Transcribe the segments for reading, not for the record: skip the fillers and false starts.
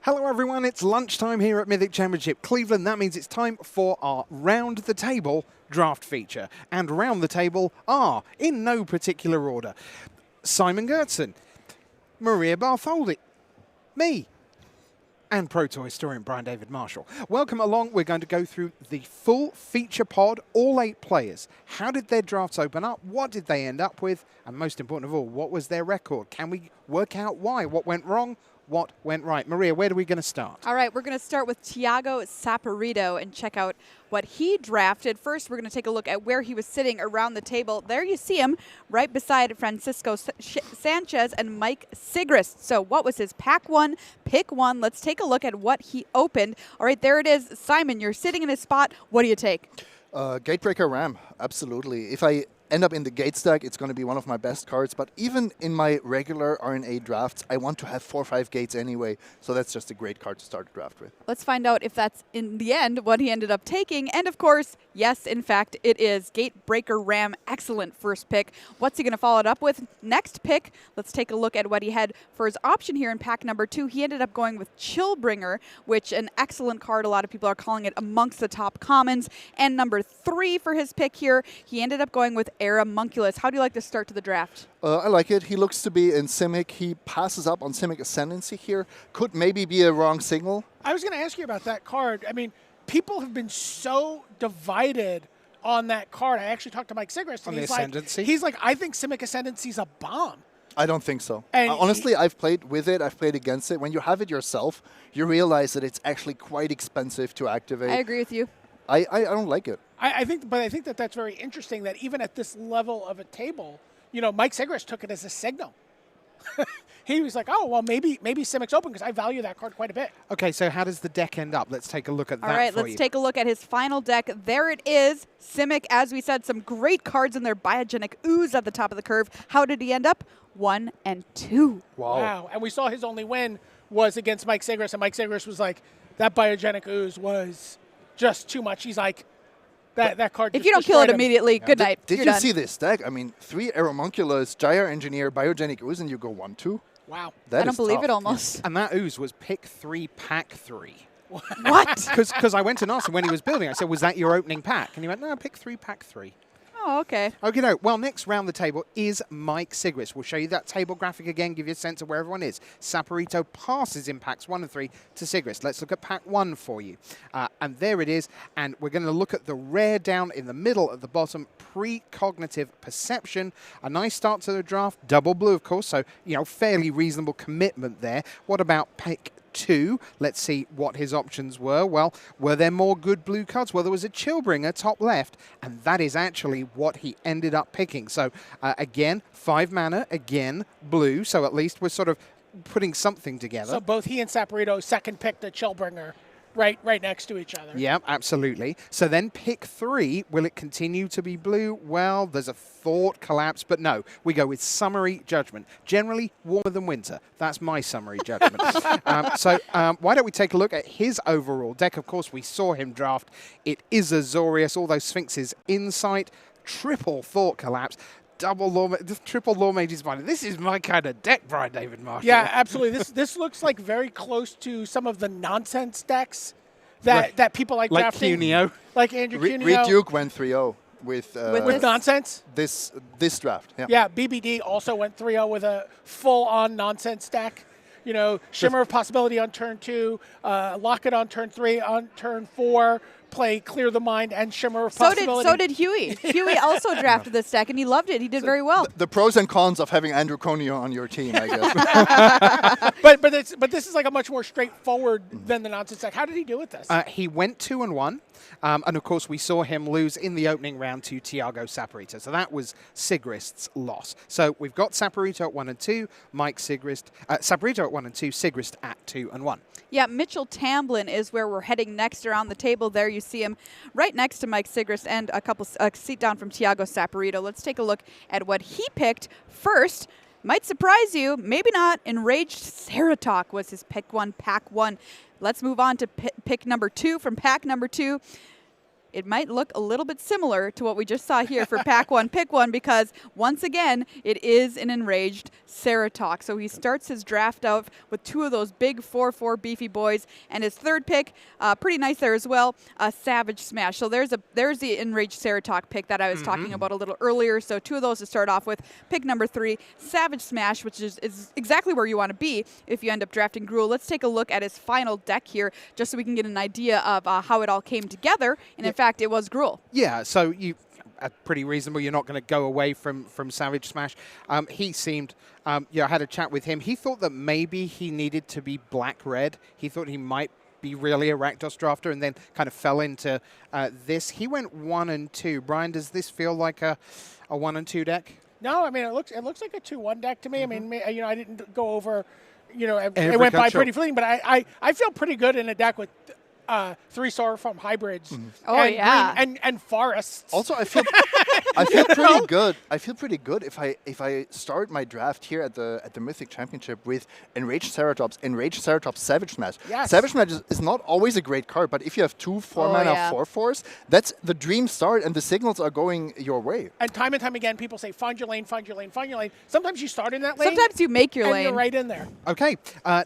Hello everyone, it's lunchtime here at Mythic Championship Cleveland. That means it's time for our Round the Table draft feature. And round the table are, in no particular order, Simon Gertson, Maria Bartholdi, me, and Pro Tour historian Brian David Marshall. Welcome along. We're going to go through the full feature pod, all 8 players. How did their drafts open up? What did they end up with? And most important of all, what was their record? Can we work out why? What went wrong? What went right? Maria, where are we going to start? All right, we're going to start with Thiago Saporito and check out what he drafted. First, we're going to take a look at where he was sitting around the table. There you see him, right beside Francisco Sanchez and Mike Sigrist. So what was his pack one, pick one? Let's take a look at what he opened. All right, there it is. Simon, you're sitting in his spot. What do you take? Gatebreaker Ram, absolutely. If I end up in the gate stack, it's going to be one of my best cards. But even in my regular RNA drafts, I want to have 4 or 5 gates anyway. So that's just a great card to start a draft with. Let's find out if that's, in the end, what he ended up taking. And, of course, yes, in fact, it is Gatebreaker Ram. Excellent first pick. What's he going to follow it up with? Next pick, let's take a look at what he had for his option here in pack number 2. He ended up going with Chillbringer, which an excellent card. A lot of people are calling it amongst the top commons. And number 3 for his pick here, he ended up going with Aramunculus. How do you like this start to the draft? I like it. He looks to be in Simic. He passes up on Simic Ascendancy here. Could maybe be a wrong signal. I was going to ask you about that card. I mean, people have been so divided on that card. I actually talked to Mike Sigrist. On the Ascendancy? He's like, I think Simic Ascendancy's a bomb. I don't think so. And honestly, I've played with it. I've played against it. When you have it yourself, you realize that it's actually quite expensive to activate. I agree with you. I don't like it. I think that that's very interesting that even at this level of a table, you know, Mike Sigrist took it as a signal. He was like, oh, well, maybe Simic's open because I value that card quite a bit. Okay, so how does the deck end up? Let's take a look at that. All right, let's take a look at his final deck. There it is. Simic, as we said, some great cards in there. Biogenic Ooze at the top of the curve. How did he end up? 1 and 2. Wow. And we saw his only win was against Mike Sigrist, and Mike Sigrist was like, that Biogenic Ooze was just too much. He's like, that card. If you don't kill it immediately, good night. Did you see this deck? I mean, 3 Aramunculus, Gyre Engineer, Biogenic Ooze, and you go 1-2. Wow. I don't believe it almost. And that Ooze was pick 3, pack 3. What? Because I went and asked him when he was building. I said, was that your opening pack? And he went, no, pick 3, pack 3. Oh, okay. Okay, no. Well, next round the table is Mike Sigrist. We'll show you that table graphic again, give you a sense of where everyone is. Saporito passes in packs 1 and 3 to Sigrist. Let's look at pack 1 for you. And there it is. And we're going to look at the rare down in the middle at the bottom, Precognitive Perception. A nice start to the draft. Double blue, of course, so, you know, fairly reasonable commitment there. What about pick 2? Let's see what his options were. Well, were there more good blue cards? Well, there was a Chillbringer top left, and that is actually what he ended up picking. So, again, 5 mana, again, blue, so at least we're sort of putting something together. So both he and Saporito second picked the Chillbringer right next to each other. Yeah, absolutely. So then pick 3, will it continue to be blue? Well, there's a thought collapse, but no. We go with Summary Judgment. Generally, warmer than winter. That's my Summary Judgment. So why don't we take a look at his overall deck? Of course, we saw him draft. It is Azorius, all those Sphinxes Insight, triple thought collapse. Triple Law Mage's Mind. This is my kind of deck, Brian David Marshall. Yeah, absolutely. This looks like very close to some of the nonsense decks that people like drafting. Cuneo. Like Andrew Cuneo. Reed Duke went 3-0 with nonsense? This draft. Yeah. Yeah, BBD also went 3-0 with a full-on nonsense deck. You know, Shimmer of Possibility on turn 2, Locket on turn 3, on turn 4, play Clear the Mind and Shimmer of Possibility. So did Huey. Huey also drafted this deck, and he loved it. He did very well. The pros and cons of having Andrew Conio on your team, I guess. but this is like a much more straightforward than the nonsense deck. How did he do with this? He went 2 and 1. And, of course, we saw him lose in the opening round to Thiago Saporito. So that was Sigrist's loss. So we've got Saporito at 1 and 2, Mike Sigrist, Saporito at 1 and 2, Sigrist at 2 and 1. Yeah, Mitchell Tamblin is where we're heading next around the table. There you see him right next to Mike Sigrist and a seat down from Thiago Saporito. Let's take a look at what he picked first. Might surprise you, maybe not. Enraged Ceratok was his pick 1, pack 1. Let's move on to pick number 2 from pack number 2. it might look a little bit similar to what we just saw here for pack one, pick one, because once again, it is an enraged Ceratok. So he starts his draft out with two of those big 4/4 beefy boys, and his third pick, pretty nice there as well, Savage Smash. So there's the enraged Ceratok pick that I was talking about a little earlier. So two of those to start off with. Pick number 3, Savage Smash, which is exactly where you want to be if you end up drafting Gruul. Let's take a look at his final deck here, just so we can get an idea of how it all came together. And in fact, it was Gruul. Yeah, so you pretty reasonable. You're not going to go away from Savage Smash. He seemed, I had a chat with him. He thought that maybe he needed to be black-red. He thought he might be really a Rakdos drafter, and then kind of fell into this. He went 1 and 2. Brian, does this feel like a 1 and 2 deck? No, I mean it looks like a 2-1 deck to me. I mean, I didn't go over, it went by pretty fleeting, but I feel pretty good in a deck with 3 Sorrowform hybrids. Oh, and yeah. green and forests. Also, I feel pretty good. I feel pretty good if I start my draft here at the Mythic Championship with Enraged Ceratops, Savage Smash. Yes. Savage Smash is not always a great card, but if you have 2 4-mana 4/4s, that's the dream start, and the signals are going your way. And time again, people say, find your lane, find your lane, find your lane. Sometimes you start in that lane. Sometimes you make your and lane. you're right in there. Okay,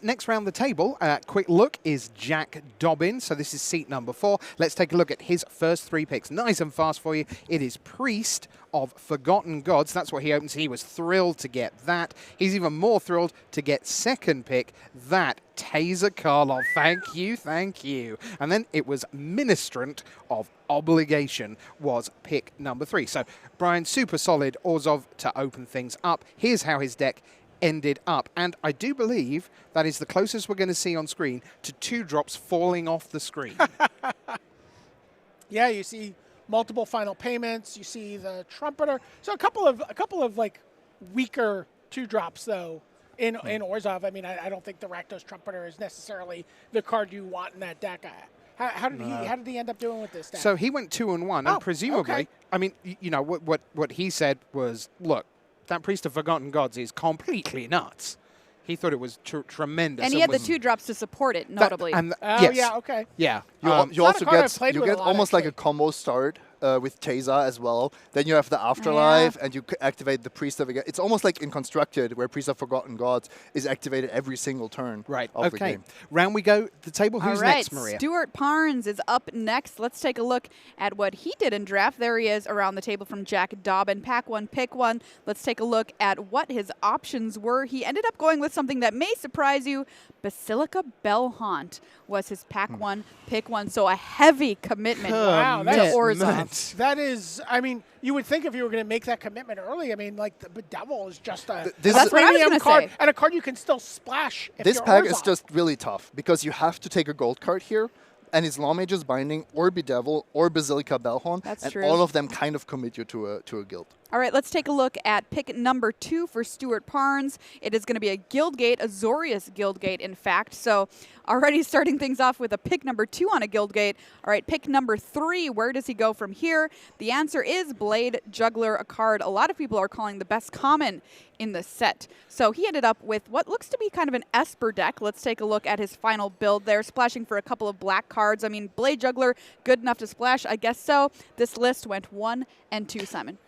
next round the table, quick look, is Jack Dobbin. So this is seat number 4. Let's take a look at his first 3 picks. Nice and fast for you. It is Priest of Forgotten Gods. That's what he opens. He was thrilled to get that. He's even more thrilled to get second pick, that Taser Karlov. Thank you. And then it was Ministrant of Obligation was pick number 3. So Brian, super solid Orzhov to open things up. Here's how his deck ended up, and I do believe that is the closest we're going to see on screen to 2 drops falling off the screen. Yeah, you see multiple final payments. You see the Trumpeter. So a couple of like weaker 2 drops though in Orzhov. I mean, I don't think the Rakdos Trumpeter is necessarily the card you want in that deck. How did he end up doing with this deck? So he went 2 and 1, and presumably, okay. I mean, what he said was, look, that Priest of Forgotten Gods is completely nuts. He thought it was tremendous. And he had the 2 drops to support it, notably. Yes. Yeah, okay. Yeah. You not also a card I've get played with a lot, almost like a actually. combo start with Taser as well. Then you have the Afterlife, and you activate the Priest of. It's almost like in Constructed, where Priest of Forgotten Gods is activated every single turn. Right. Of the Okay. game. Round we go. The table. Who's All right, next, Maria? Stuart Parnes is up next. Let's take a look at what he did in draft. There he is around the table from Jack Dobbin. Pack 1, pick 1. Let's take a look at what his options were. He ended up going with something that may surprise you. Basilica Bellhaunt was his pack 1, pick 1. So a heavy commitment Wow, to that's- Orzhov. That is, I mean, you would think if you were going to make that commitment early, I mean, like the Bedevil is just a That's what I was premium gonna card say. and a card you can still splash. If This you're pack Orzhov. is just really tough because you have to take a gold card here, and it's Lawmage's Binding or Bedevil or Basilica Bellhorn, That's and true. all of them kind of commit you to a guild. All right, let's take a look at pick number 2 for Stuart Parnes. It is going to be a Guildgate, a Zorius Guildgate, in fact. So already starting things off with a pick number 2 on a Guildgate. All right, pick number 3, where does he go from here? The answer is Blade Juggler, a card a lot of people are calling the best common in the set. So he ended up with what looks to be kind of an Esper deck. Let's take a look at his final build there, splashing for a couple of black cards. I mean, Blade Juggler, good enough to splash? I guess so. This list went 1 and 2, Simon.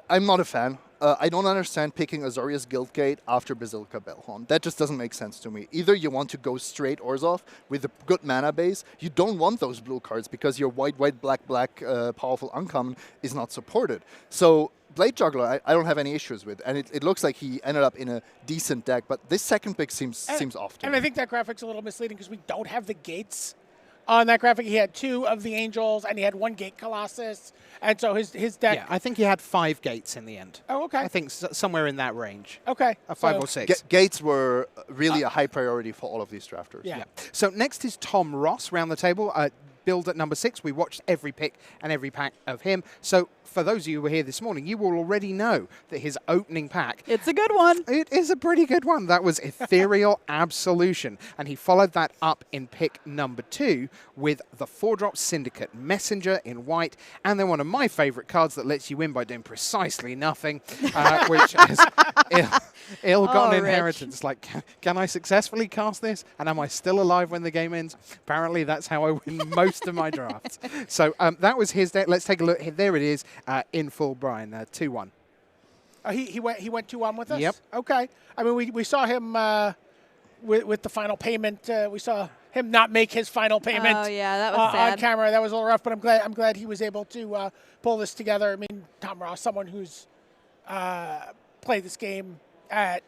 I'm not a fan. I don't understand picking Azorius Guildgate after Basilica Bellhorn. That just doesn't make sense to me. Either you want to go straight Orzhov with a good mana base. You don't want those blue cards because your white, black, powerful uncommon is not supported. So Blade Juggler, I don't have any issues with. And it looks like he ended up in a decent deck. But this second pick seems off to And me. I think that graphic's a little misleading because we don't have the gates. On that graphic, he had 2 of the Angels, and he had 1 Gate Colossus. And so his deck... Yeah, I think he had 5 gates in the end. Oh, okay. I think somewhere in that range. Okay. 5 so- or 6. Gates were really a high priority for all of these drafters. Yeah. So next is Tom Ross round the table. Build at number 6. We watched every pick and every pack of him. So for those of you who were here this morning, you will already know that his opening pack, It's a good one. it is a pretty good one. That was Ethereal Absolution. And he followed that up in pick number 2 with the 4-drop Syndicate Messenger in white. And then one of my favorite cards that lets you win by doing precisely nothing, which is Ill-Gotten Rich. Inheritance. Like, can I successfully cast this? And am I still alive when the game ends? Apparently, that's how I win most of my drafts. So that was his deck. Let's take a look. There it is in full, Brian. 2-1. He went 2-1 with us? Yep. Okay. I mean, we saw him with the final payment. We saw him not make his final payment. Oh, yeah, that was sad. On camera. That was a little rough, but I'm glad he was able to pull this together. I mean, Tom Ross, someone who's played this game at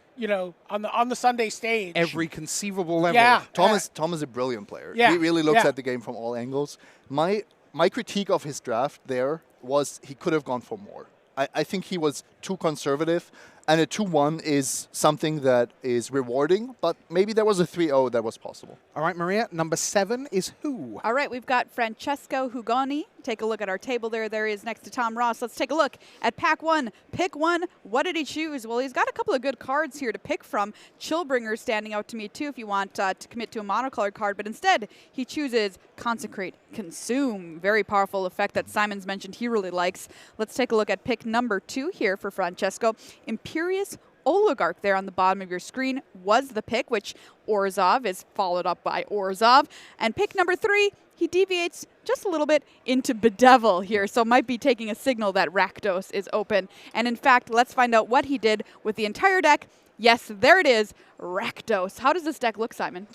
on the Sunday stage. Every conceivable level. Yeah. Tom is a brilliant player. Yeah. He really looks Yeah. at the game from all angles. My critique of his draft there was he could have gone for more. I think he was too conservative, and a 2-1 is something that is rewarding, but maybe there was a 3-0 that was possible. All right, Maria, number 7 is who? All right, we've got Francesco Hugoni. Take a look at our table there. There he is next to Tom Ross. Let's take a look at pack 1. Pick 1. What did he choose? Well, he's got a couple of good cards here to pick from. Chillbringer standing out to me, too, if you want to commit to a monocolored card. But instead, he chooses Consecrate Consume. Very powerful effect that Simon's mentioned he really likes. Let's take a look at pick number 2 here for Francesco. Imperious Oligarch there on the bottom of your screen was the pick, which Orzhov is followed up by Orzhov. And pick number 3, he deviates just a little bit into Bedevil here, so might be taking a signal that Rakdos is open. And in fact, let's find out what he did with the entire deck. Yes, there it is, Rakdos. How does this deck look, Simon?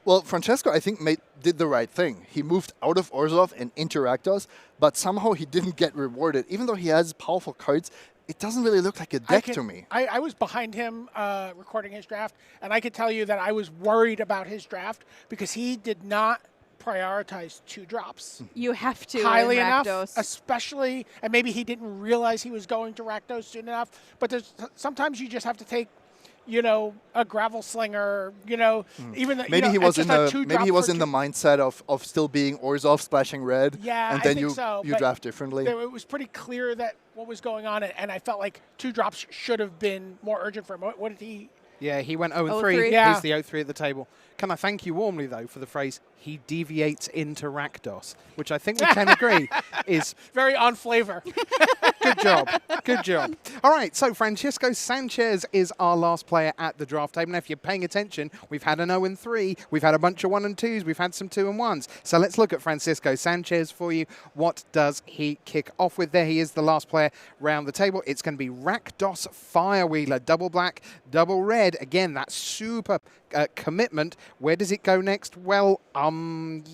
Well, Francesco, I think, did the right thing. He moved out of Orzhov and into Rakdos, but somehow he didn't get rewarded. Even though he has powerful cards, it doesn't really look like a deck to me. I was behind him recording his draft, and I could tell you that I was worried about his draft because he did not prioritize 2 drops. You have to Highly in enough, Rakdos. especially, and maybe he didn't realize he was going to Rakdos soon enough, but there's sometimes you just have to take a gravel slinger, even the, Maybe he was in the the mindset of still being Orzhov splashing red, Yeah, and I then think you so, you but draft differently. It was pretty clear that what was going on, and I felt like 2 drops should have been more urgent for him. What did he? Yeah, he went 0-3. 0-3. Yeah. He's the 0-3 at the table. Can I thank you warmly, though, for the phrase, he deviates into Rakdos, which I think we can agree is Very on flavor. good job. Good job. All right, so Francisco Sanchez is our last player at the draft table. Now, if you're paying attention, we've had an 0-3. We've had a bunch of 1 and 2s. We've had some 2 and 1s. So let's look at Francisco Sanchez for you. What does he kick off with? There he is, the last player round the table. It's going to be Rakdos Firewheeler, double black, double red. Again, that super commitment. Where does it go next? Well,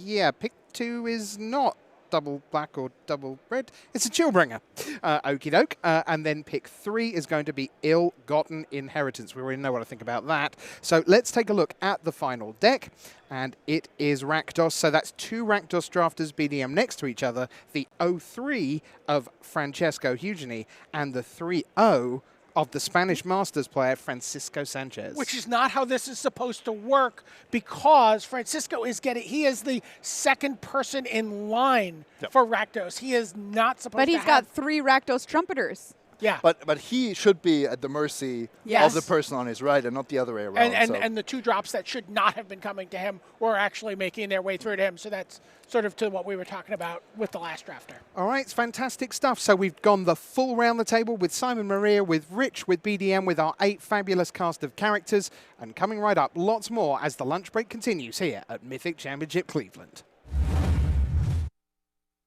yeah, pick 2 is not double black or double red. It's a Chillbringer. Okie doke. And then pick 3 is going to be Ill-Gotten Inheritance. We already know what I think about that. So let's take a look at the final deck. And it is Rakdos. So that's 2 Rakdos drafters BDM next to each other. The 0-3 of Francesco Hugoni and the 3-0 of the Spanish Masters player, Francisco Sanchez. Which is not how this is supposed to work, because Francisco he is the second person in line for Rakdos. He is not supposed to But he's got 3 Rakdos Trumpeters. Yeah. But he should be at the mercy Yes. of the person on his right and not the other way around. And the 2 drops that should not have been coming to him were actually making their way through to him. So that's sort of to what we were talking about with the last drafter. All right, it's fantastic stuff. So we've gone the full round the table with Simon Maria, with Rich, with BDM, with our 8 fabulous cast of characters. And coming right up, lots more as the lunch break continues here at Mythic Championship Cleveland.